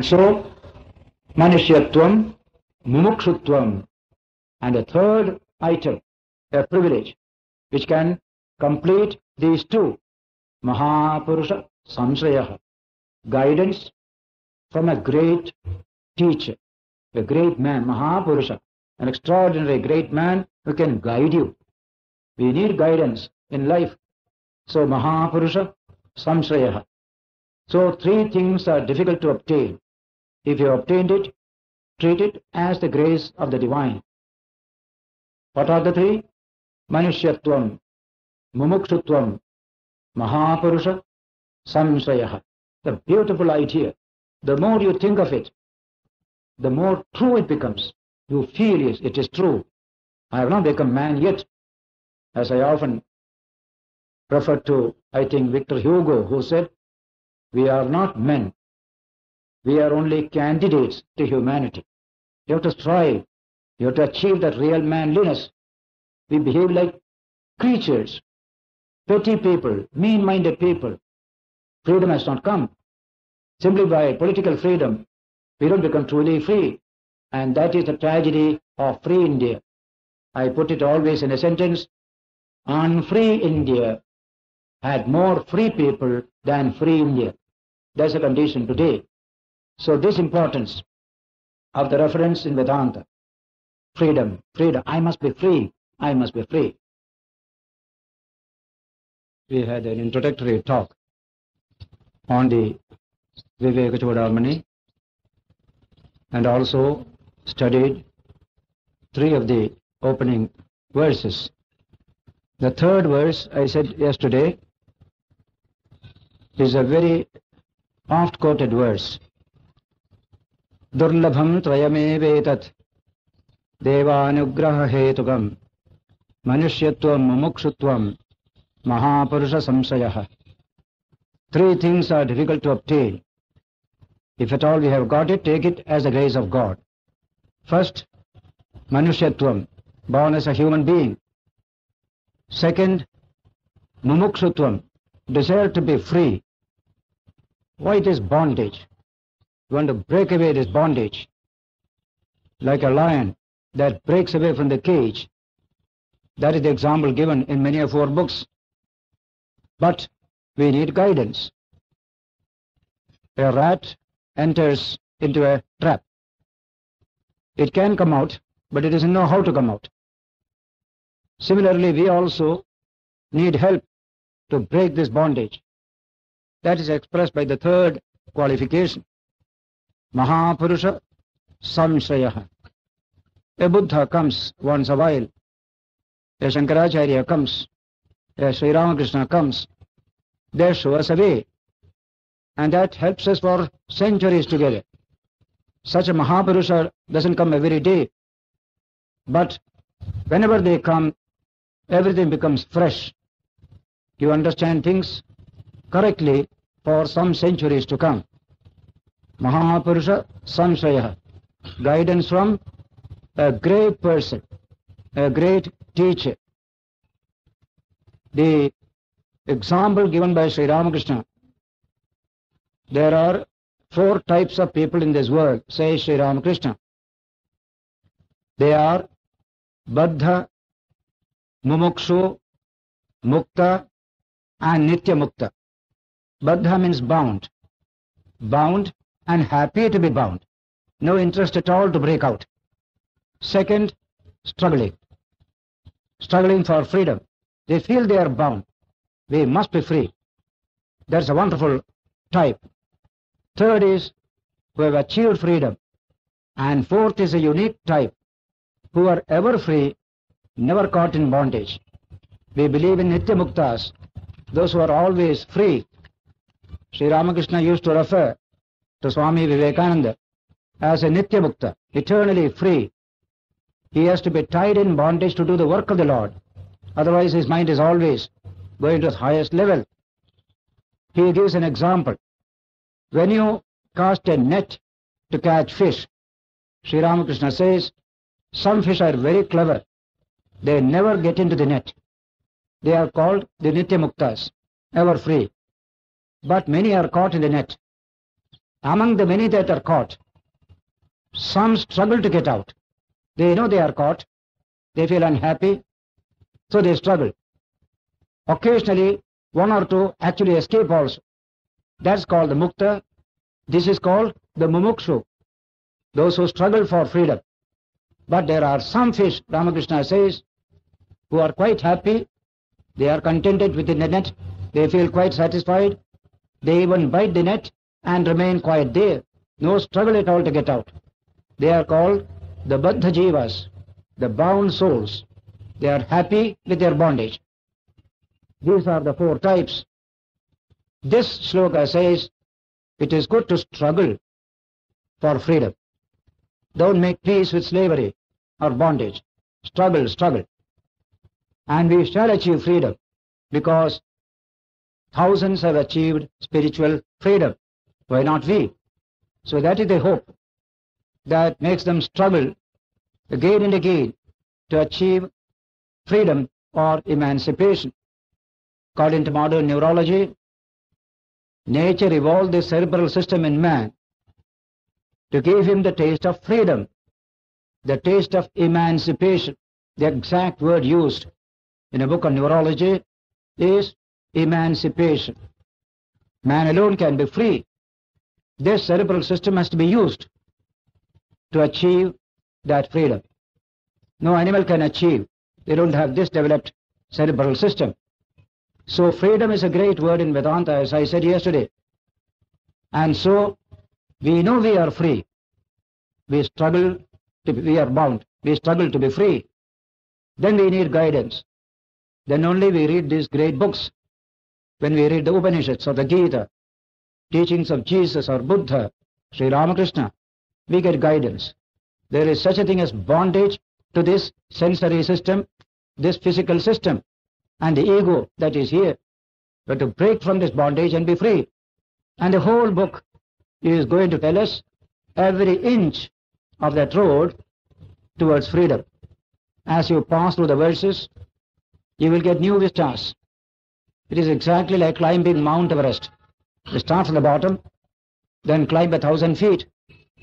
So, Manushyatvam, Mumukshutvam, and a third item, a privilege, which can complete these two, Mahapurusha Samshrayah, guidance from a great teacher, a great man, Mahapurusha, an extraordinary great man who can guide you. We need guidance in life. So, Mahapurusha Samshrayah. So, three things are difficult to obtain. If you obtained it, treat it as the grace of the divine. What are the three? Manushyatvam, Mumukshutvam, Mahapurusha Samshrayah. The beautiful idea. The more you think of it, the more true it becomes. You feel it is true. I have not become man yet, as I often refer to, I think, Victor Hugo, who said, we are not men. We are only candidates to humanity. You have to strive. You have to achieve that real manliness. We behave like creatures, petty people, mean-minded people. Freedom has not come. Simply by political freedom, we don't become truly free. And that is the tragedy of free India. I put it always in a sentence, unfree India had more free people than free India. That's the condition today. So this importance of the reference in Vedanta, freedom, I must be free, I must be free. We had an introductory talk on the Viveka Chudamani and also studied three of the opening verses. The third verse, I said yesterday, is a very oft-quoted verse. Durlabham Trayamevetat Devanugraha Hetugam Manushyatvam Mumukshutvam Mahapurusha Samsayah. Three things are difficult to obtain. If at all we have got it, take it as the grace of God. First, Manushyatvam, born as a human being. Second, Mumukshutvam, desire to be free. Why it is bondage? You want to break away this bondage. Like a lion that breaks away from the cage. That is the example given in many of our books. But we need guidance. A rat enters into a trap. It can come out, but it doesn't know how to come out. Similarly, we also need help to break this bondage. That is expressed by the third qualification. Mahapurusha Samshrayah. A Buddha comes once a while. A Shankaracharya comes. A Sri Ramakrishna comes. They show us a way. And that helps us for centuries together. Such a Mahapurusha doesn't come every day. But whenever they come, everything becomes fresh. You understand things correctly for some centuries to come. Mahapurusha Samshrayah. Guidance from a great person, a great teacher. The example given by Sri Ramakrishna, there are 4 types of people in this world, says Sri Ramakrishna. They are Baddha, Mumukshu, Mukta and Nitya Mukta. Baddha means bound. Bound and happy to be bound. No interest at all to break out. Second, struggling. Struggling for freedom. They feel they are bound. They must be free. That's a wonderful type. Third is who have achieved freedom. And fourth is a unique type, who are ever free, never caught in bondage. We believe in Nitya Muktas, those who are always free. Sri Ramakrishna used to refer to Swami Vivekananda as a Nitya Mukta, eternally free. He has to be tied in bondage to do the work of the Lord. Otherwise his mind is always going to the highest level. He gives an example. When you cast a net to catch fish, Sri Ramakrishna says, some fish are very clever. They never get into the net. They are called the Nitya Muktas, ever free. But many are caught in the net. Among the many that are caught, some struggle to get out. They know they are caught. They feel unhappy, so they struggle. Occasionally, one or two actually escape also. That's called the mukta. This is called the mumukshu, those who struggle for freedom. But there are some fish, Ramakrishna says, who are quite happy. They are contented within the net. They feel quite satisfied. They even bite the net and remain quiet there. No struggle at all to get out. They are called the baddha jivas, the bound souls. They are happy with their bondage. These are the four types. This shloka says, it is good to struggle for freedom. Don't make peace with slavery or bondage. Struggle, struggle. And we shall achieve freedom, because thousands have achieved spiritual freedom. Why not we? So that is the hope that makes them struggle again and again to achieve freedom or emancipation. According to modern neurology, nature evolved the cerebral system in man to give him the taste of freedom, the taste of emancipation. The exact word used in a book on neurology is emancipation. Man alone can be free. This cerebral system has to be used to achieve that freedom. No animal can achieve. They don't have this developed cerebral system. So freedom is a great word in Vedanta, as I said yesterday. And so we know we are free. We struggle we are bound. We struggle to be free. Then we need guidance. Then only we read these great books. When we read the Upanishads or the Gita, teachings of Jesus or Buddha, Sri Ramakrishna, we get guidance. There is such a thing as bondage to this sensory system, this physical system, and the ego that is here. But to break from this bondage and be free. And the whole book is going to tell us every inch of that road towards freedom. As you pass through the verses, you will get new vistas. It is exactly like climbing Mount Everest. You start from the bottom, then climb 1,000 feet.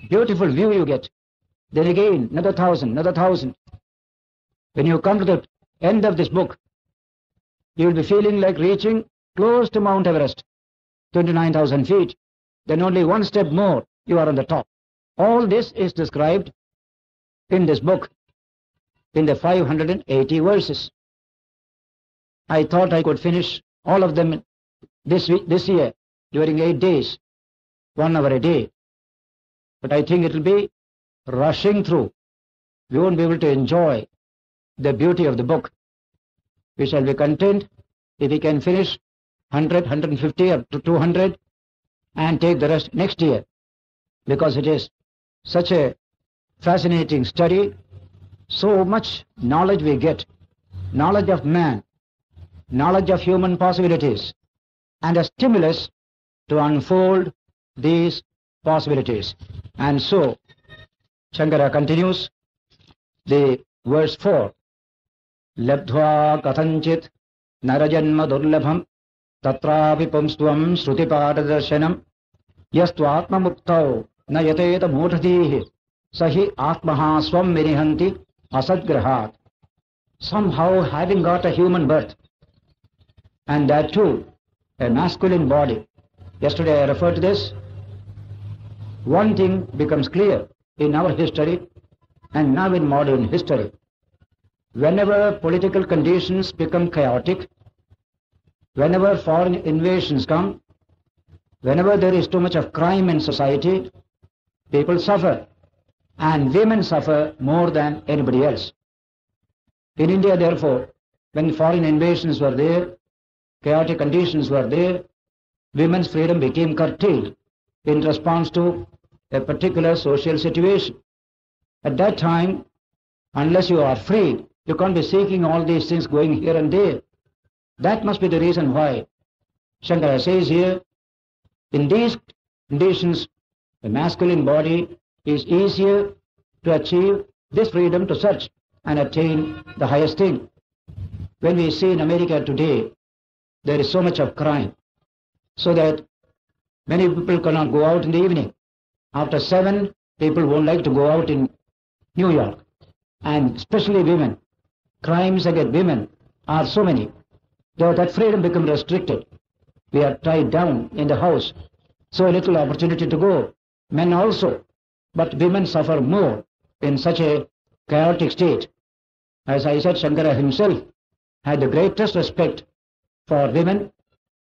Beautiful view you get. Then again, another 1,000, another 1,000. When you come to the end of this book, you will be feeling like reaching close to Mount Everest, 29,000 feet. Then only one step more, you are on the top. All this is described in this book, in the 580 verses. I thought I could finish all of them this year, during 8 days, 1 hour a day. But I think it will be rushing through. We won't be able to enjoy the beauty of the book. We shall be content if we can finish 100, 150 or 200 and take the rest next year, because it is such a fascinating study. So much knowledge we get, knowledge of man, knowledge of human possibilities, and a stimulus to unfold these possibilities. And so Shankara continues the verse 4. Labdhva kathanchit narajanma durlabham tatrapi pumstvam shrutipadadarshanam yastu atma muktau na yateta mudhatihi sahi atmaha swam vinihanti asadgrahat. Somehow, having got a human birth, and that too a masculine body. Yesterday I referred to this. One thing becomes clear in our history and now in modern history. Whenever political conditions become chaotic, whenever foreign invasions come, whenever there is too much of crime in society, people suffer, and women suffer more than anybody else. In India, therefore, when foreign invasions were there, chaotic conditions were there, women's freedom became curtailed in response to a particular social situation. At that time, unless you are free, you can't be seeking all these things going here and there. That must be the reason why Shankara says here, in these conditions, the masculine body is easier to achieve this freedom to search and attain the highest thing. When we see in America today, there is so much of crime, so that Many people cannot go out in the evening. After 7, people won't like to go out in New York. And especially women. Crimes against women are so many. Though that freedom becomes restricted. We are tied down in the house. So little opportunity to go. Men also. But women suffer more in such a chaotic state. As I said, Shankara himself had the greatest respect for women,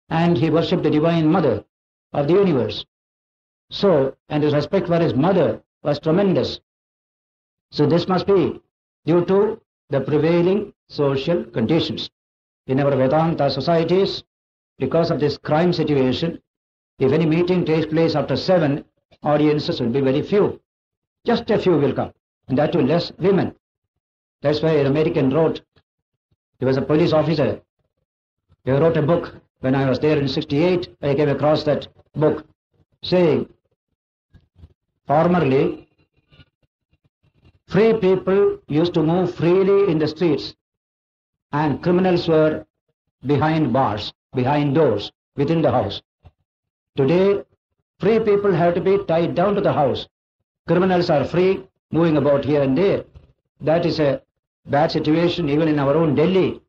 and he worshipped the Divine Mother of the universe. So, and his respect for his mother was tremendous. So this must be due to the prevailing social conditions. In our Vedanta societies, because of this crime situation, if any meeting takes place after 7, audiences will be very few. Just a few will come, and that too less women. That's why an American wrote, he was a police officer, he wrote a book. When I was there in 68, I came across that book, saying, formerly, free people used to move freely in the streets, and criminals were behind bars, behind doors, within the house. Today, free people have to be tied down to the house. Criminals are free, moving about here and there. That is a bad situation even in our own Delhi.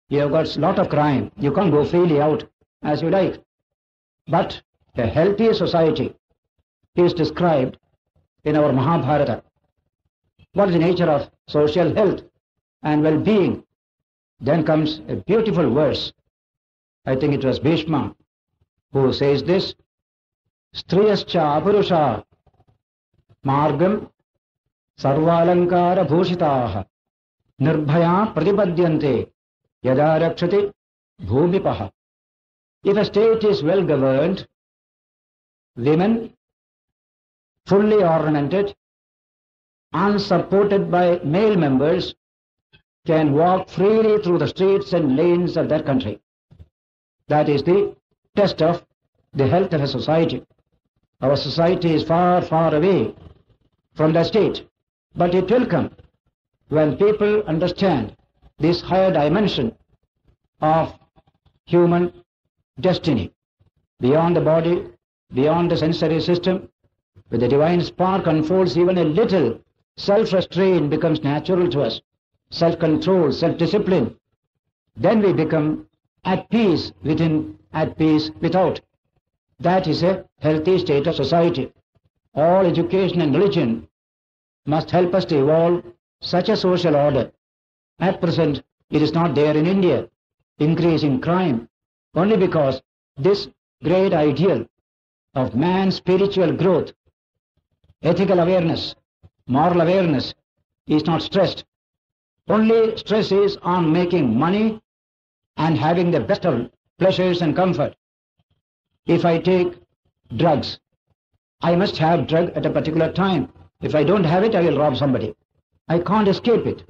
You have got a lot of crime. You can't go freely out as you like. But a healthy society is described in our Mahabharata. What is the nature of social health and well-being? Then comes a beautiful verse. I think it was Bhishma who says this, Striyascha apurusha margam sarvalankara bhushitaha nirbhaya pratipadyante yada rakshati bhumipaha. If a state is well governed, women, fully ornamented, unsupported by male members, can walk freely through the streets and lanes of that country. That is the test of the health of a society. Our society is far, far away from the state, but it will come when people understand this higher dimension of human destiny, beyond the body, beyond the sensory system. When the divine spark unfolds, even a little self-restraint becomes natural to us, self-control, self-discipline. Then we become at peace within, at peace without. That is a healthy state of society. All education and religion must help us to evolve such a social order. At present, it is not there in India. Increasing crime, only because this great ideal of man's spiritual growth, ethical awareness, moral awareness is not stressed. Only stress is on making money and having the best of pleasures and comfort. If I take drugs, I must have drug at a particular time. If I don't have it, I will rob somebody. I can't escape it.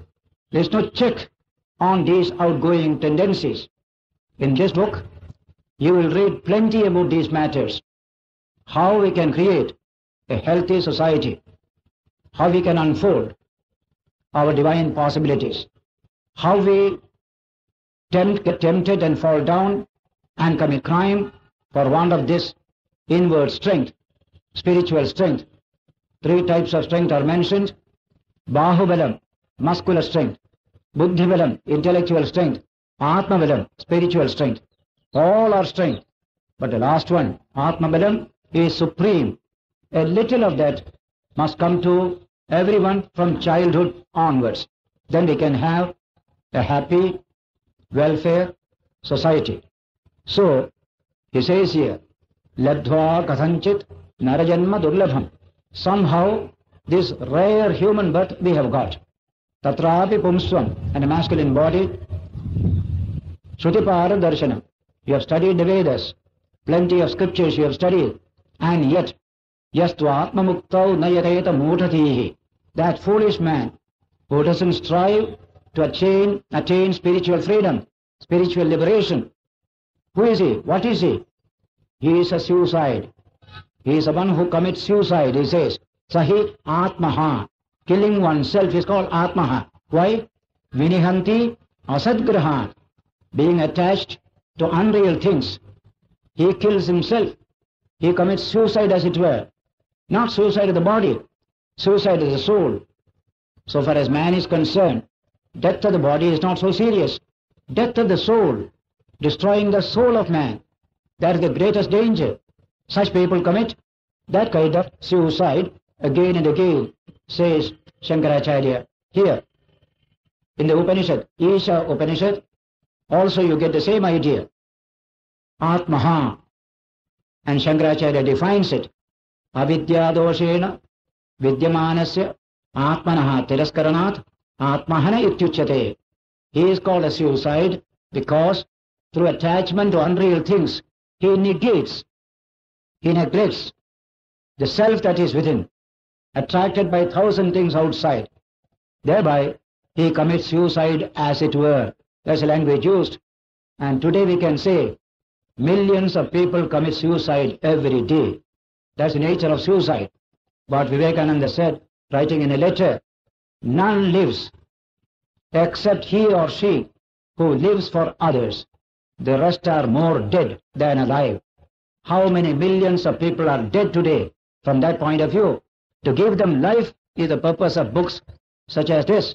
There is no check on these outgoing tendencies. In this book, you will read plenty about these matters. How we can create a healthy society. How we can unfold our divine possibilities. How we get tempted and fall down and commit crime for want of this inward strength, spiritual strength. 3 types of strength are mentioned. Bahubalam, muscular strength. Buddhibalam, intellectual strength. Atmabalam, spiritual strength. All are strength. But the last one, Atmabalam, is supreme. A little of that must come to everyone from childhood onwards. Then we can have a happy, welfare society. So, he says here, Ladhva kathanchit narajanma durlabham. Somehow, this rare human birth we have got. Tatrapi pumsvam, and a masculine body. Shrutipara darshanam. You have studied the Vedas. Plenty of scriptures you have studied. And yet, yastva atmamuktau nayateta mutatihi. That foolish man who doesn't strive to attain spiritual freedom, spiritual liberation. Who is he? What is he? He is a suicide. He is the one who commits suicide, he says. Sahi atmaha. Killing oneself is called atmaha. Why? Vinihanti asadgraha. Being attached to unreal things. He kills himself. he commits suicide as it were. Not suicide of the body, suicide of the soul. So far as man is concerned, death of the body is not so serious. Death of the soul, destroying the soul of man, that is the greatest danger. Such people commit that kind of suicide again and again, says Shankaracharya here. In the Upanishad, Isha Upanishad, also you get the same idea. Atmaha. And Shankaracharya defines it. Avidya doshena vidyamanasya atmanaha tiraskaranath atmahana ityuchyate. He is called a suicide because through attachment to unreal things, he neglects the self that is within, attracted by 1,000 things outside. Thereby, he commits suicide as it were. That's the language used. And today we can say, millions of people commit suicide every day. That's the nature of suicide. But Vivekananda said, writing in a letter, none lives except he or she who lives for others. The rest are more dead than alive. How many millions of people are dead today? From that point of view, to give them life is the purpose of books such as this.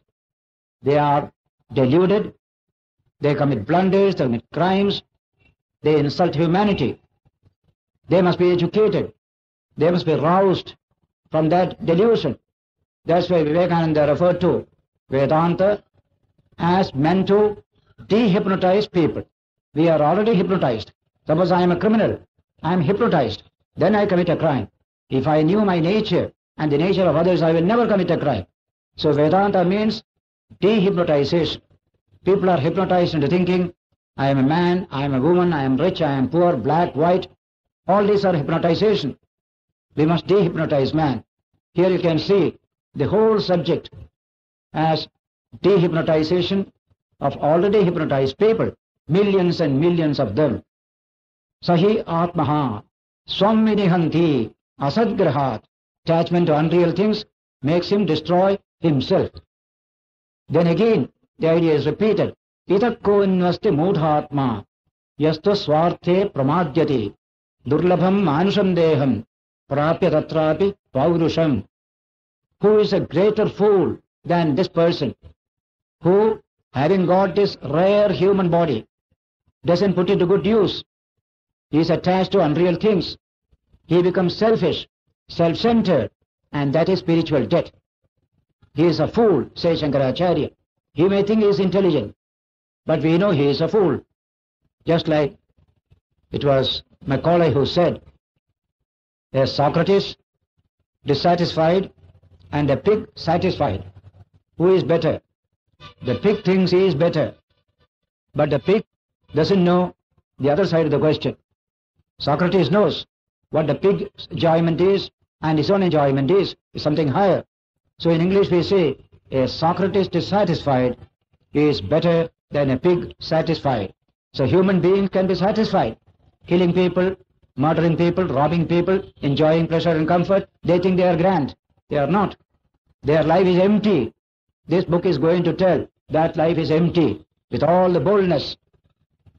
They are deluded, they commit blunders, they commit crimes, they insult humanity. They must be educated, they must be roused from that delusion. That's why Vivekananda referred to Vedanta as meant to dehypnotize people. We are already hypnotized. Suppose I am a criminal, I am hypnotized, then I commit a crime. If I knew my nature and the nature of others, I will never commit a crime. So Vedanta means dehypnotization. People are hypnotized into thinking, I am a man, I am a woman, I am rich, I am poor, black, white. All these are hypnotization. We must dehypnotize man. Here you can see the whole subject as dehypnotization of already hypnotized people, millions and millions of them. Sahi atmaha swam vinihanti asadgrahat. Attachment to unreal things makes him destroy himself. Then again, the idea is repeated. Itakko invasti mudhatma yastu swarte pramadyati durlabham manusham deham prapya tatrapi paurusham. Who is a greater fool than this person who, having got this rare human body, doesn't put it to good use? He is attached to unreal things. He becomes selfish, self-centered, and that is spiritual death. He is a fool, says Shankaracharya. He may think he is intelligent, but we know he is a fool. Just like it was Macaulay who said, a Socrates dissatisfied and a pig satisfied. Who is better? The pig thinks he is better, but the pig doesn't know the other side of the question. Socrates knows what the pig's enjoyment is, and his own enjoyment is something higher. So in English we say, a Socrates dissatisfied is better than a pig satisfied. So human beings can be satisfied, killing people, murdering people, robbing people, enjoying pleasure and comfort. They think they are grand. They are not. Their life is empty. This book is going to tell that life is empty with all the boldness.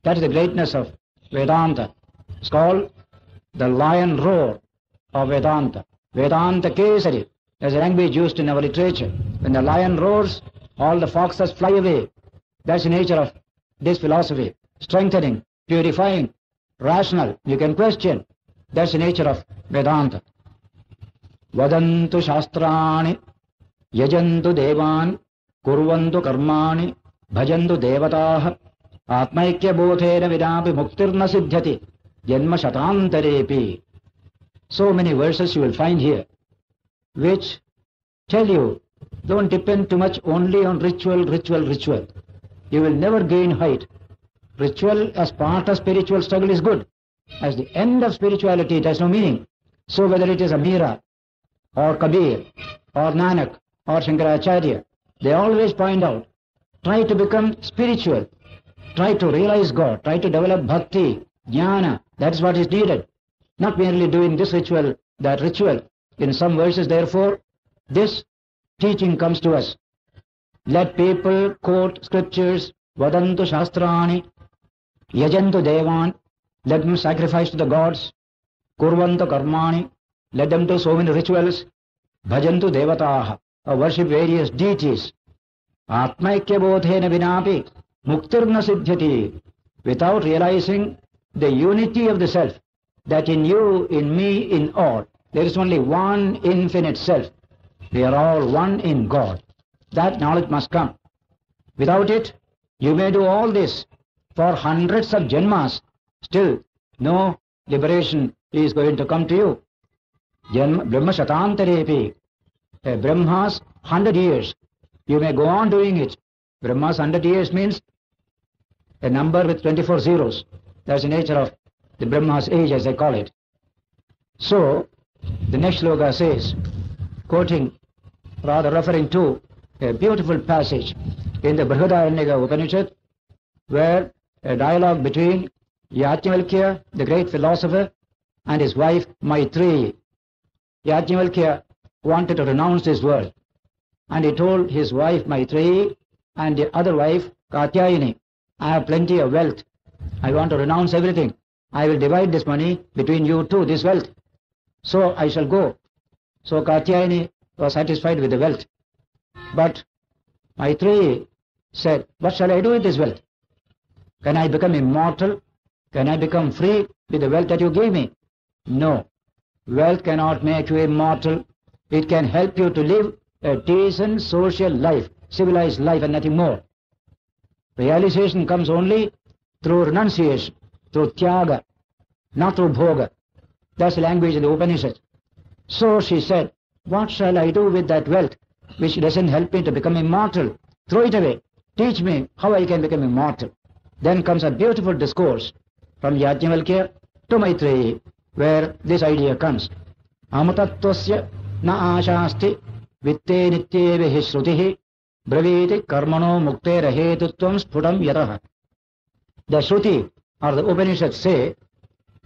That is the greatness of Vedanta. It's called the lion roar of Vedanta. Vedanta Kesari. There's a language used in our literature. When the lion roars, all the foxes fly away. That's the nature of this philosophy. Strengthening, purifying, rational. You can question. That's the nature of Vedanta. Vadantu shastrani, yajantu devan, kurvantu karmani, bhajantu devataha, atmaikya bodhena vidapi muktirna siddhyati, janma shatantarepi. So many verses you will find here, which tell you, don't depend too much only on ritual. You will never gain height. Ritual as part of spiritual struggle is good. As the end of spirituality, it has no meaning. So whether it is a Mira, or Kabir, or Nanak, or Shankaracharya, they always point out, try to become spiritual, try to realize God, try to develop bhakti, jnana. That is what is needed. Not merely doing this ritual, that ritual. In some verses, therefore, this teaching comes to us. Let people quote scriptures, vadantu shastrani, yajantu devan, let them sacrifice to the gods, kurvantu karmani, let them do so many rituals, bhajantu devataha, or worship various deities. Atmaikya bodhena vinapi, muktirna siddhyati, without realizing the unity of the self, that in you, in me, in all, there is only one infinite self. We are all one in God. That knowledge must come. Without it, you may do all this for hundreds of janmas, still no liberation is going to come to you. Brahma shatantarepi, Brahma's 100 years, you may go on doing it. Brahma's 100 years means a number with 24 zeros. That's the nature of the Brahma's age, as I call it. So, the next sloka says, quoting, rather referring to a beautiful passage in the Brihadaranyaka Upanishad, where a dialogue between Yajnavalkya, the great philosopher, and his wife Maitreyi. Yajnavalkya wanted to renounce this world, and he told his wife Maitreyi and the other wife Katyayini, I have plenty of wealth. I want to renounce everything. I will divide this money between you two, this wealth. So I shall go. So Katyayini was satisfied with the wealth. But Maitreyi said, what shall I do with this wealth? Can I become immortal? Can I become free with the wealth that you gave me? No. Wealth cannot make you immortal. It can help you to live a decent social life, civilized life, and nothing more. Realization comes only through renunciation, through tyaga, not through bhoga. That's the language of the Upanishad. So she said, what shall I do with that wealth which doesn't help me to become immortal? Throw it away. Teach me how I can become immortal. Then comes a beautiful discourse from Yajnavalkya to Maitreyi, where this idea comes. Amutatvasya na ashasti vitte nityeve hi shrutihi braviti karmano muktera hetutvam sputam yataha. The Shruti or the Upanishads say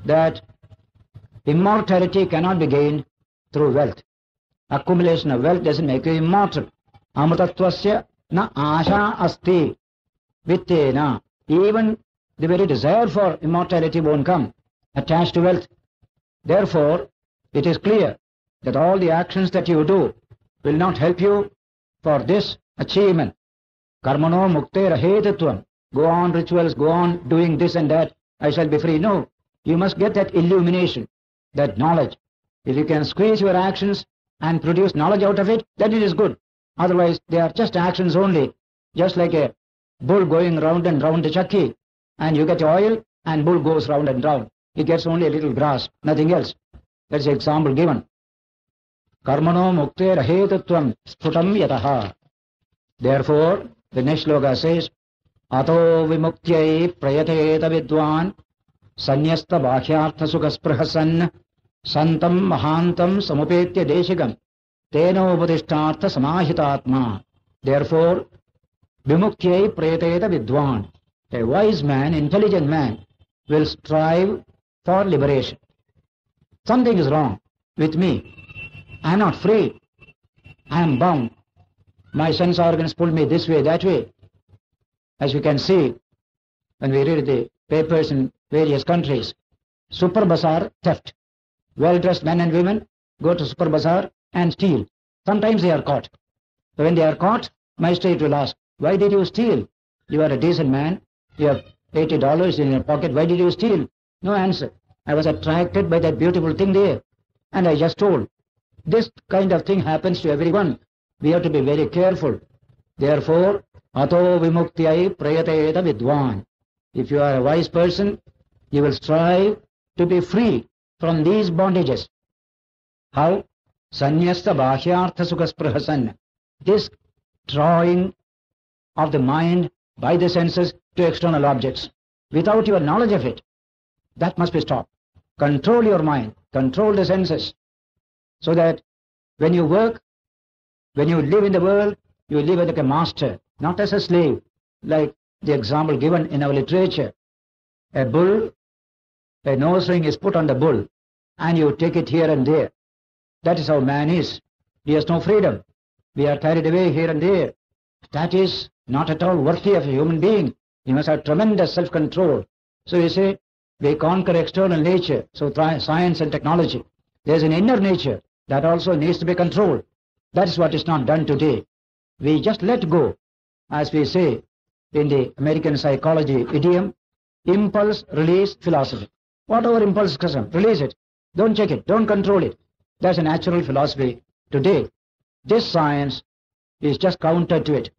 that immortality cannot be gained through wealth. Accumulation of wealth doesn't make you immortal. Amutatvasya na asha asti vittena. Even the very desire for immortality won't come attached to wealth. Therefore, it is clear that all the actions that you do will not help you for this achievement. Karmano mukte rahetatvam. Go on rituals, go on doing this and that, I shall be free. No, you must get that illumination, that knowledge. If you can squeeze your actions and produce knowledge out of it, then it is good. Otherwise, they are just actions only, just like a bull going round and round the chakki, and you get oil and bull goes round and round. He gets only a little grass, nothing else. That's the example given. Karmano mukte rahetatvam sputam yataha. Therefore, the next sloka says, Ato vimuktye prayateta vidwan sanyasta bhakhyartha sukasprahasan santam mahantam samupetya deshikam teno upadishtartha samahitatma. Therefore, vimuktye prayateta vidwan. A wise man, intelligent man, will strive for liberation. Something is wrong with me. I am not free. I am bound. My sense organs pull me this way, that way. As you can see, when we read the papers in various countries, super bazaar theft. Well-dressed men and women go to super bazaar and steal. Sometimes they are caught. So when they are caught, magistrate will ask, why did you steal? You are a decent man. You have $80 in your pocket. Why did you steal? No answer. I was attracted by that beautiful thing there. And I just told. This kind of thing happens to everyone. We have to be very careful. Therefore, Ato vimuktyai prayateta vidwan. If you are a wise person, you will strive to be free from these bondages. How? Sanyasta bhahyartha sukasprahasan. This drawing of the mind by the senses to external objects, without your knowledge of it, that must be stopped. Control your mind, control the senses, so that when you work, when you live in the world, you live like a master, not as a slave, like the example given in our literature. A bull, a nose ring is put on the bull, and you take it here and there. That is how man is. He has no freedom. We are carried away here and there. That is not at all worthy of a human being. He must have tremendous self-control. So you say, we conquer external nature, so science and technology. There's an inner nature that also needs to be controlled. That is what is not done today. We just let go, as we say in the American psychology idiom, impulse, release, philosophy. Whatever impulse comes, release it. Don't check it. Don't control it. That's a natural philosophy today. This science is just counter to it.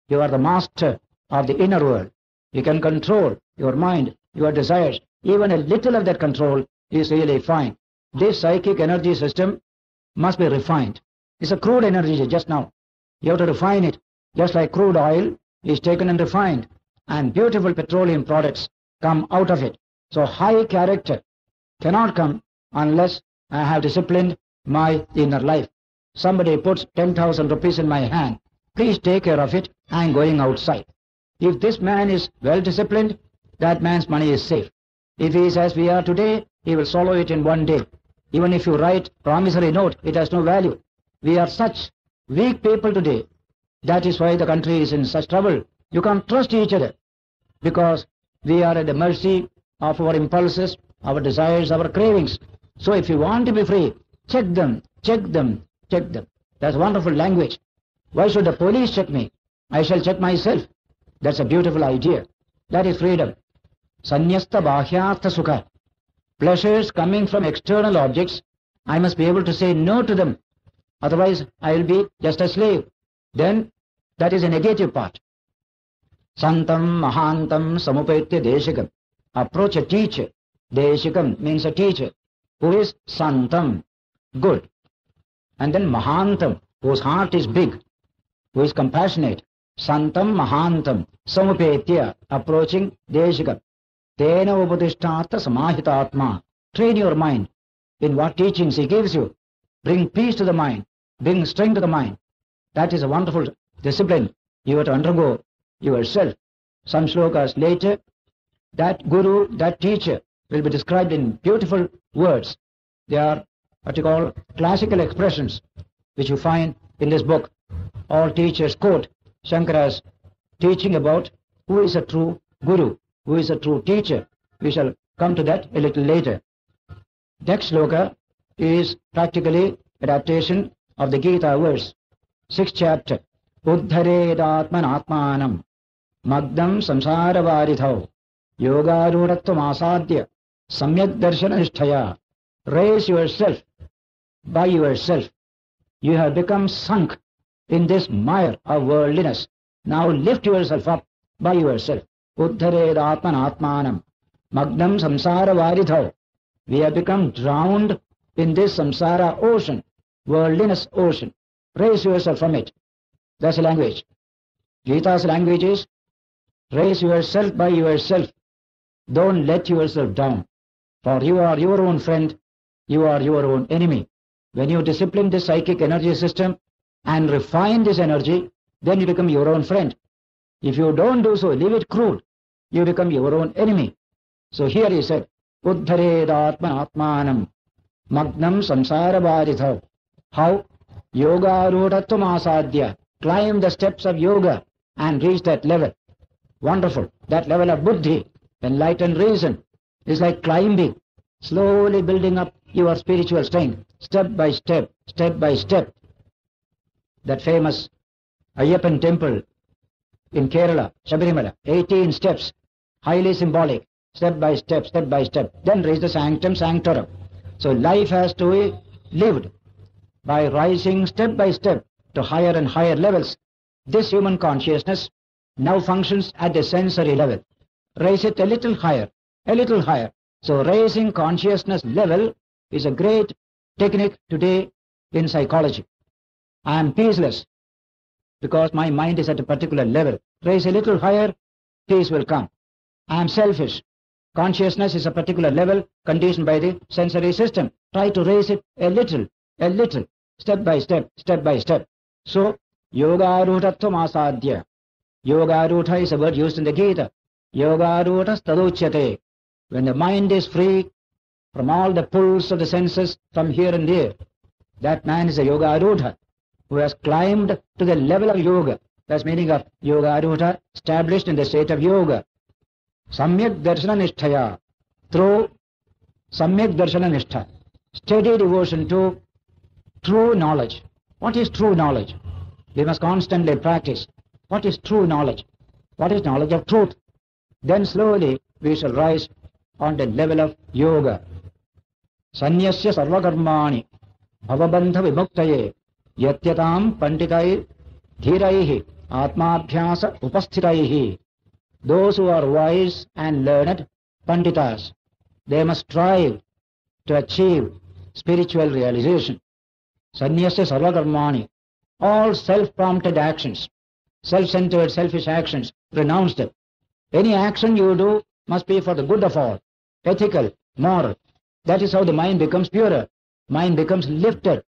You are the master of the inner world. You can control your mind, your desires. Even a little of that control is really fine. This psychic energy system must be refined. It's a crude energy just now. You have to refine it. Just like crude oil is taken and refined, and beautiful petroleum products come out of it. So high character cannot come unless I have disciplined my inner life. Somebody puts 10,000 rupees in my hand. Please take care of it. I am going outside. If this man is well disciplined, that man's money is safe. If he is as we are today, he will swallow it in one day. Even if you write promissory note, it has no value. We are such weak people today. That is why the country is in such trouble. You can't trust each other because we are at the mercy of our impulses, our desires, our cravings. So if you want to be free, check them, check them, check them. That's wonderful language. Why should the police check me? I shall check myself. That's a beautiful idea. That is freedom. Sanyasta bhahyartha sukha. Pleasures coming from external objects, I must be able to say no to them. Otherwise, I will be just a slave. Then, that is a negative part. Santam mahantam samupetya deshikam. Approach a teacher. Deshikam means a teacher. Who is santam, good. And then mahantam, whose heart is big, who is compassionate. Santam mahantam samupetya, approaching deshikam. Tena upadishthata samahitatma. Train your mind in what teachings he gives you. Bring peace to the mind. Bring strength to the mind. That is a wonderful discipline you have to undergo yourself. Some shlokas later, that guru, that teacher will be described in beautiful words. They are what you call classical expressions, which you find in this book. All teachers quote Shankara's teaching about who is a true guru, who is a true teacher. We shall come to that a little later. Next shloka is practically adaptation of the Gita verse, 6th chapter. Uddharedatman atmanam magdam samsara varidhau yogarudatvam asadya samyak darshanasthaya. Raise yourself by yourself. You have become sunk in this mire of worldliness. Now lift yourself up by yourself. Uddharedatman atmanam magdam samsara varidhau. We have become drowned in this samsara ocean, worldliness ocean. Raise yourself from it. That's the language. Gita's language is, raise yourself by yourself. Don't let yourself down. For you are your own friend, you are your own enemy. When you discipline this psychic energy system and refine this energy, then you become your own friend. If you don't do so, leave it crude, you become your own enemy. So here he said, Uddharedatman atmanam magnam samsara varidhau. How? Yogarudatvam asadya. Climb the steps of yoga and reach that level. Wonderful. That level of buddhi, enlightened reason, is like climbing, slowly building up your spiritual strength, step by step, step by step. That famous Ayyappan temple in Kerala, Sabarimala, 18 steps, highly symbolic, step by step, step by step. Then reach the sanctum sanctorum. So life has to be lived by rising step by step to higher and higher levels. This human consciousness now functions at the sensory level. Raise it a little higher, a little higher. So raising consciousness level is a great technique today in psychology. I am peaceless because my mind is at a particular level. Raise a little higher, peace will come. I am selfish. Consciousness is a particular level conditioned by the sensory system. Try to raise it a little, step by step, step by step. So, yogarudatvam asadya. Yogarudha is a word used in the Gita. Yogarudha taduchyate. When the mind is free from all the pulls of the senses from here and there, that man is a yogarudha who has climbed to the level of yoga. That's meaning of yogarudha, established in the state of yoga. Samyak darshananishthaya. through Samyak Darshana Nishtha, steady devotion to true knowledge. What is true knowledge? We must constantly practice. What is true knowledge? What is knowledge of truth? Then slowly we shall rise on the level of yoga. Sanyasya sarvakarmani bhavabandha vimuktaye yatyatam panditai dhiraihi atmabhyasa upasthitaihi. Those who are wise and learned panditas, they must strive to achieve spiritual realization. Sanyasya sarvakarmani, all self-prompted actions, self-centered, selfish actions, renounce them. Any action you do must be for the good of all, ethical, moral. That is how the mind becomes purer. Mind becomes lifted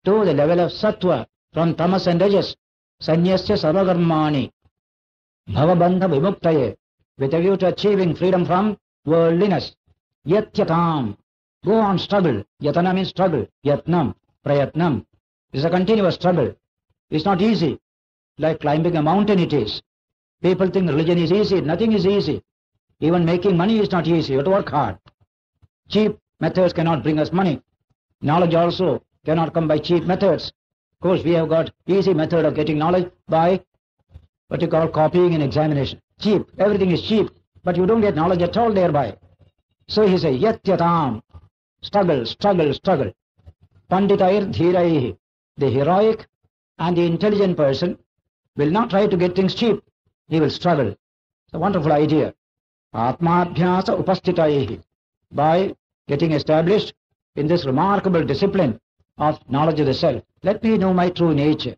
to the level of sattva from tamas and rajas. Sanyasya sarvakarmani bhavabandha vimuktaye, with a view to achieving freedom from worldliness. Yatyatam, go on, struggle. Yatana means struggle. Yatnam, prayatnam. It is a continuous struggle. It's not easy. Like climbing a mountain it is. People think religion is easy. Nothing is easy. Even making money is not easy. You have to work hard. Cheap methods cannot bring us money. Knowledge also cannot come by cheap methods. Of course, we have got easy method of getting knowledge by what you call copying and examination. Cheap. Everything is cheap. But you don't get knowledge at all thereby. So he says, Yatyatam. Struggle, struggle, struggle. Panditair dhiraihi. The heroic and the intelligent person will not try to get things cheap. He will struggle. It's a wonderful idea. Atmabhyasa upasthitaihi. By getting established in this remarkable discipline of knowledge of the self. Let me know my true nature.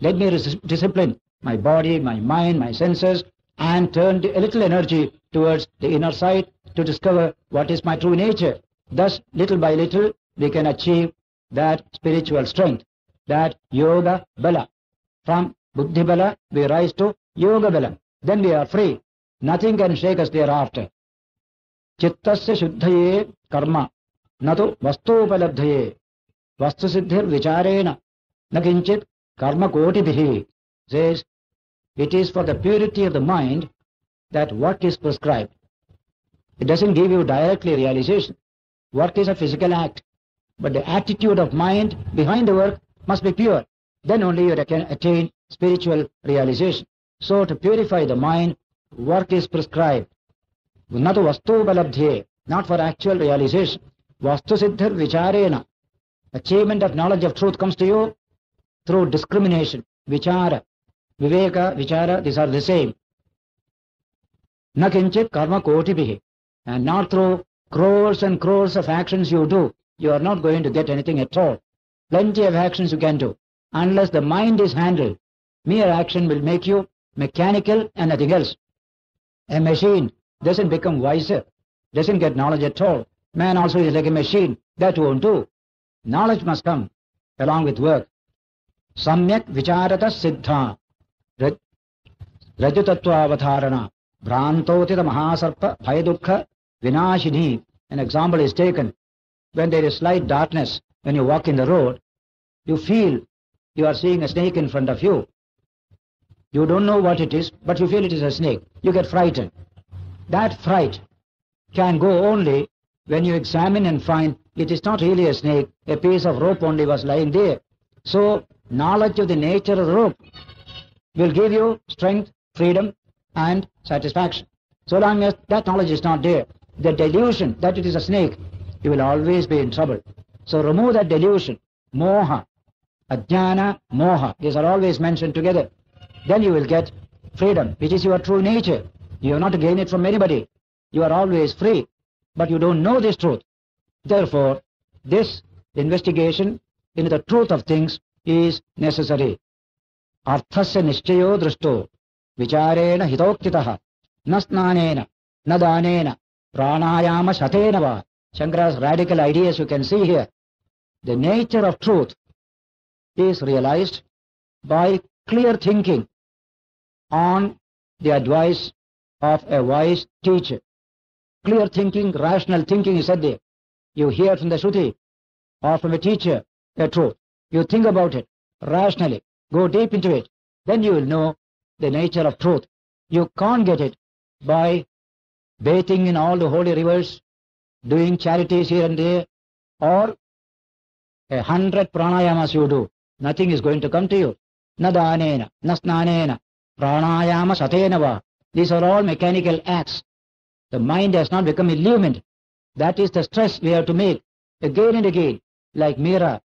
Let me discipline my body, my mind, my senses, and turn a little energy towards the inner side to discover what is my true nature. Thus, little by little, we can achieve that spiritual strength, that yoga bala. From buddhi bala, we rise to yoga bala. Then we are free. Nothing can shake us thereafter. Chittasya shuddhaye karma, natu vastupalabdhaye, vastusiddhir vicharena, nakinchit karma kotibhihi. Says, it is for the purity of the mind that work is prescribed. It doesn't give you directly realization. Work is a physical act, but the attitude of mind behind the work must be pure. Then only you can attain spiritual realization. So to purify the mind, work is prescribed. Natu vastu balabdhye, not for actual realization. Vastu siddhir vicharena. Achievement of knowledge of truth comes to you through discrimination. Vichara, viveka, vichara, these are the same. Na kinchit karma kotibhihi. And not through crores and crores of actions you do. You are not going to get anything at all. Plenty of actions you can do. Unless the mind is handled, mere action will make you mechanical and nothing else. A machine doesn't become wiser, doesn't get knowledge at all. Man also is like a machine. That won't do. Knowledge must come along with work. Samyak vicharata siddha rajutattva avatharana brantotita mahasarpa bhayadukha vinashini. An example is taken. When there is slight darkness, when you walk in the road, you feel you are seeing a snake in front of you. You don't know what it is, but you feel it is a snake. You get frightened. That fright can go only when you examine and find it is not really a snake, a piece of rope only was lying there. So, knowledge of the nature of the rope will give you strength, freedom, and satisfaction. So long as that knowledge is not there, the delusion that it is a snake, you will always be in trouble. So remove that delusion. Moha, ajnana, moha, these are always mentioned together. Then you will get freedom, which is your true nature. You have not to gain it from anybody. You are always free, but you don't know this truth. Therefore, this investigation into the truth of things is necessary. Arthasya nishchayo drishto vicharena hitoktitaha nasnanena nadanena pranayama shatena va. Shankara's radical ideas you can see here. The nature of truth is realized by clear thinking on the advice of a wise teacher. Clear thinking, rational thinking is said there. You hear from the Shruti or from a teacher a truth. You think about it rationally. Go deep into it. Then you will know the nature of truth. You can't get it by bathing in all the holy rivers doing charities here and there, or 100 pranayamas you do, nothing is going to come to you. Na danena, na snanena, pranayama satena va. These are all mechanical acts. The mind has not become illumined. That is the stress we have to make again and again. Like Meera,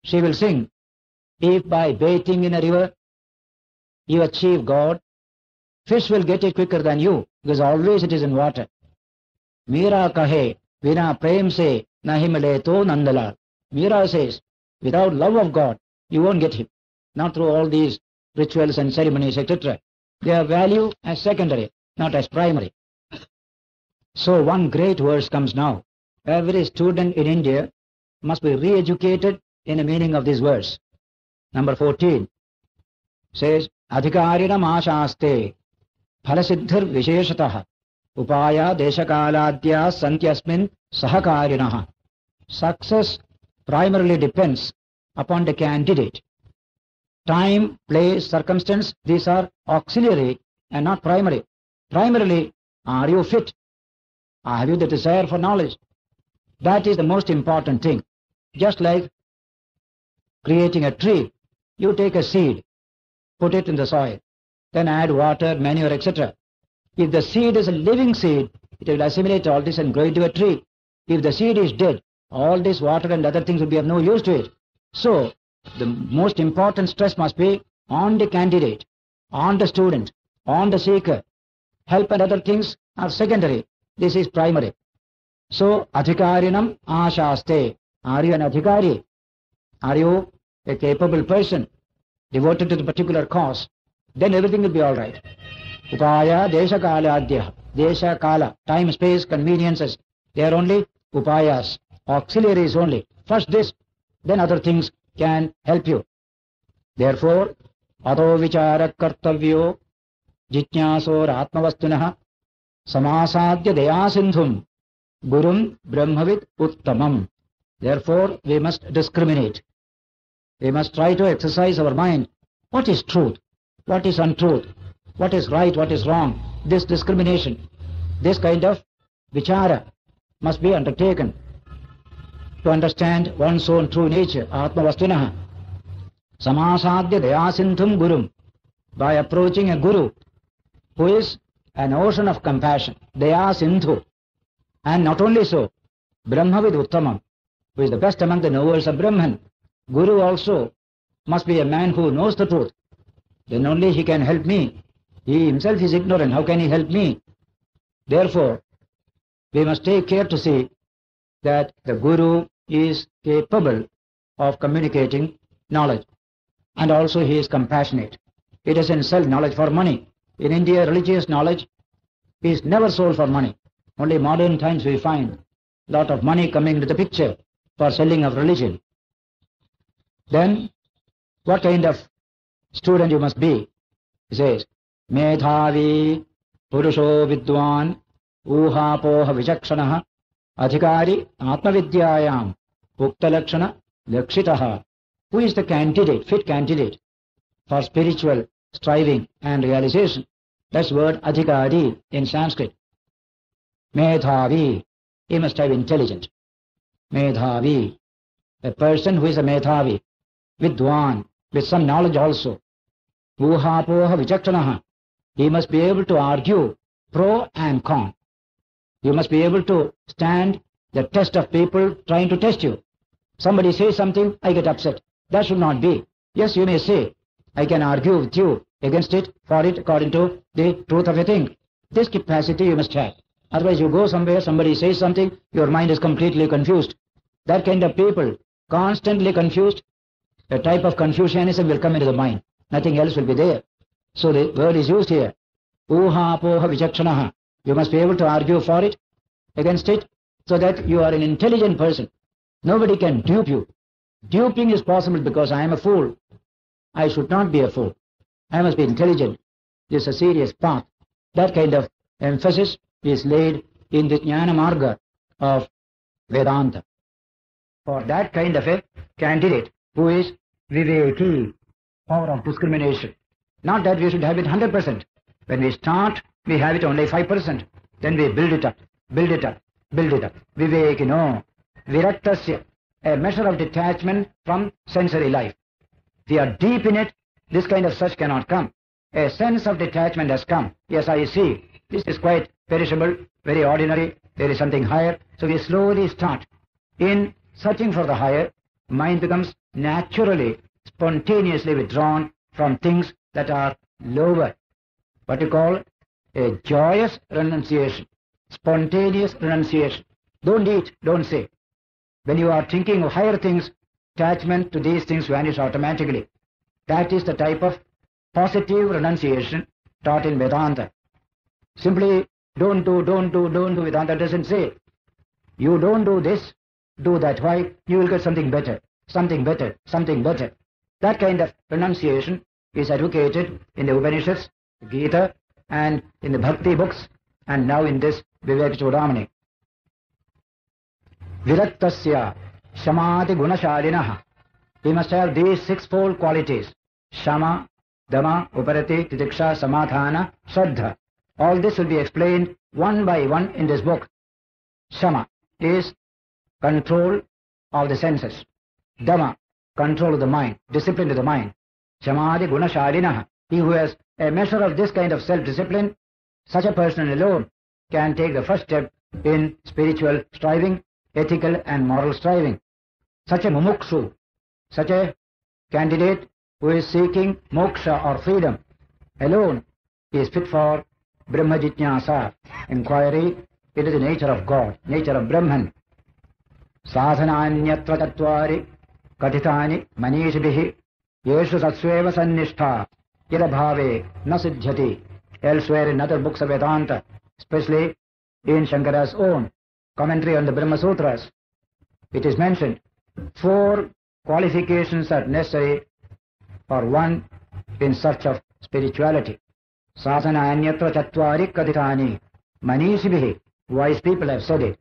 she will sing, if by bathing in a river you achieve God, fish will get it quicker than you, because always it is in water. Meera kahe, vina prem se nahi mile to nandalal. Meera says, without love of God, you won't get him. Not through all these rituals and ceremonies, etc. Their value as secondary, not as primary. So one great verse comes now. Every student in India must be re-educated in the meaning of this verse. Number 14 says, Adhikarinam ashaste phalasiddhir visheshatah upaya deshakaladya santyasmin sahakarinaha. Success primarily depends upon the candidate. Time, place, circumstance, these are auxiliary and not primary. Primarily, are you fit? Have you the desire for knowledge? That is the most important thing. Just like creating a tree, you take a seed, put it in the soil, then add water, manure, etc. If the seed is a living seed, it will assimilate all this and grow into a tree. If the seed is dead, all this water and other things will be of no use to it. So, the most important stress must be on the candidate, on the student, on the seeker. Help and other things are secondary. This is primary. So, adhikarinam ashaste. Are you an adhikari? Are you a capable person devoted to the particular cause? Then everything will be all right. Upaya desha kala adhya. Desha kala, time, space, conveniences. They are only upayas, auxiliaries only. First this, then other things can help you. Therefore, ato vichara kartavyo jitnyasor atmavastunah samasadya dayasindhum gurum brahmavid uttamam. Therefore, we must discriminate. We must try to exercise our mind. What is truth? What is untruth? What is right? What is wrong? This discrimination, this kind of vichara must be undertaken to understand one's own true nature, Atmavastunah. Samasadya dayasindhum gurum. By approaching a guru who is an ocean of compassion, dayasindhu. And not only so, Brahmavid Uttamam, who is the best among the knowers of Brahman. Guru also must be a man who knows the truth. Then only he can help me. He himself is ignorant. How can he help me? Therefore, we must take care to see that the Guru is capable of communicating knowledge. And also he is compassionate. He doesn't sell knowledge for money. In India, religious knowledge is never sold for money. Only modern times we find a lot of money coming into the picture for selling of religion. Then, what kind of student you must be? He says, Medhavi Purusho Vidwan Uhapoha Vichakshanaha Adhikari Atmavidyayam Uktalakshana Lakshitaha. Who is the candidate, fit candidate for spiritual striving and realization? That's the word Adhikari in Sanskrit. Medhavi, he must have intelligent. Medhavi, a person who is a Medhavi, Vidwan, with some knowledge also. Uhapoha Vichakshanaha, he must be able to argue pro and con. You must be able to stand the test of people trying to test you. Somebody says something, I get upset. That should not be. Yes, you may say, I can argue with you against it, for it, according to the truth of a thing. This capacity you must have. Otherwise you go somewhere, somebody says something, your mind is completely confused. That kind of people, constantly confused, a type of Confucianism will come into the mind. Nothing else will be there. So the word is used here. Uha poha vichakshanaha. You must be able to argue for it, against it, so that you are an intelligent person. Nobody can dupe you. Duping is possible because I am a fool. I should not be a fool. I must be intelligent. This is a serious path. That kind of emphasis is laid in the Jnana Marga of Vedanta. For that kind of a candidate who is Viveki, power of discrimination. Not that we should have it 100%. When we start, we have it only 5%. Then we build it up, build it up. build it up. Vivekino, viraktasya, a measure of detachment from sensory life. If we are deep in it, this kind of search cannot come. A sense of detachment has come. Yes, I see. This is quite perishable, very ordinary. There is something higher. So we slowly start. In searching for the higher, mind becomes naturally, spontaneously withdrawn from things that are lower. What you call a joyous renunciation, spontaneous renunciation. Don't eat, don't say. When you are thinking of higher things, attachment to these things vanish automatically. That is the type of positive renunciation taught in Vedanta. Simply don't do Vedanta doesn't say. You don't do this, do that. Why? You will get something better, something better, something better. That kind of renunciation is advocated in the Upanishads, Gita, and in the Bhakti books, and now in this Vivek Chudamani. Viraktasya Shamati Gunashalinaha. He must have these sixfold qualities. Shama, Dama, Uparati, Titiksha, Samadhana, Shraddha. All this will be explained one by one in this book. Shama is control of the senses. Dama, control of the mind, discipline of the mind. Shamadi Gunashalinaha. He who has a measure of this kind of self-discipline, such a person alone can take the first step in spiritual striving, ethical and moral striving. Such a mumukshu, such a candidate who is seeking moksha or freedom alone is fit for Brahma Jitnyasa, inquiry into the nature of God, nature of Brahman. Sadhananyatra tattvari katithani manishibhihi yeshu satsveva sannishta yadabhave na siddhyati. Elsewhere in other books of Vedanta, especially in Shankara's own commentary on the Brahma Sutras, it is mentioned 4 qualifications are necessary for one in search of spirituality. Sadhana anyatra chatvari kadithani manishibhihi. Wise people have said it.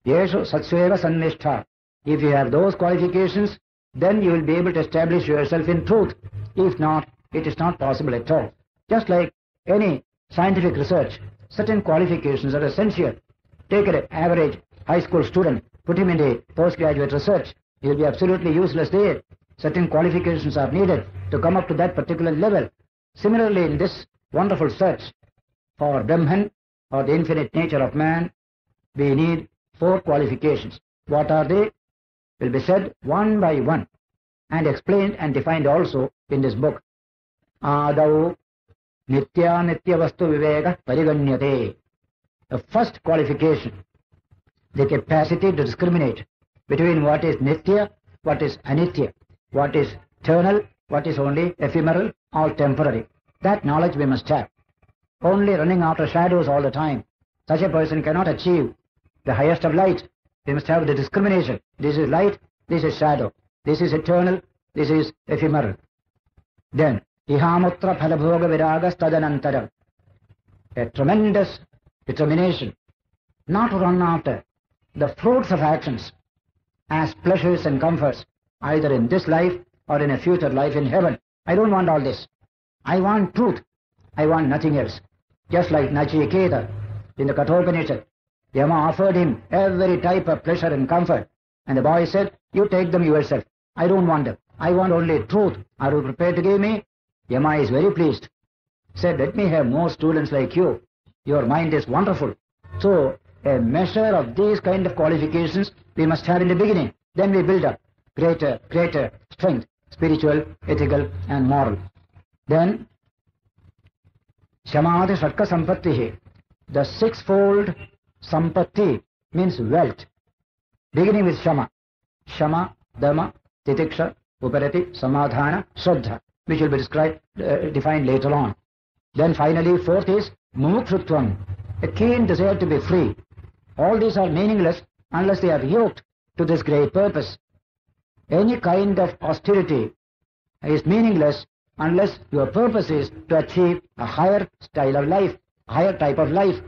Yeshu satsveva sannistha. If you have those qualifications, then you will be able to establish yourself in truth. If not, it is not possible at all. Just like any scientific research, certain qualifications are essential. Take an average high school student, put him in a postgraduate research. He will be absolutely useless there. Certain qualifications are needed to come up to that particular level. Similarly, in this wonderful search for Brahman or the infinite nature of man, we need 4 qualifications. What are they? Will be said one by one and explained and defined also in this book. Adau Nitya Vastu Viveka Pariganyate. The first qualification, the capacity to discriminate between what is Nitya, what is Anitya, what is eternal, what is only ephemeral or temporary. That knowledge we must have. Only running after shadows all the time, such a person cannot achieve the highest of light. He must have the discrimination. This is light, this is shadow, this is eternal, this is ephemeral. Then, Ihamutra Phalabhoga Viragas Tadanantaram. A tremendous determination not to run after the fruits of actions as pleasures and comforts, either in this life or in a future life in heaven. I don't want all this. I want truth. I want nothing else. Just like Nachiketa in the Kathopanishad, Yama offered him every type of pleasure and comfort. And the boy said, you take them yourself. I don't want them. I want only truth. Are you prepared to give me? Yama is very pleased. Said, let me have more students like you. Your mind is wonderful. So, a measure of these kind of qualifications we must have in the beginning. Then we build up greater strength, spiritual, ethical and moral. Then, Shamadhi Shatka Sampattihi. The 6-fold Sampatti means wealth. Beginning with Shama. Shama, Dhamma, Titiksha, Uparati, Samadhana, Shraddha, which will be defined later on. Then finally, 4th is Mumukshutvam, a keen desire to be free. All these are meaningless unless they are yoked to this great purpose. Any kind of austerity is meaningless unless your purpose is to achieve a higher style of life, a higher type of life.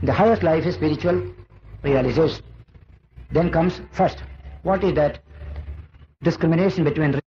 The highest life is spiritual realization. Then comes first, what is that? Discrimination between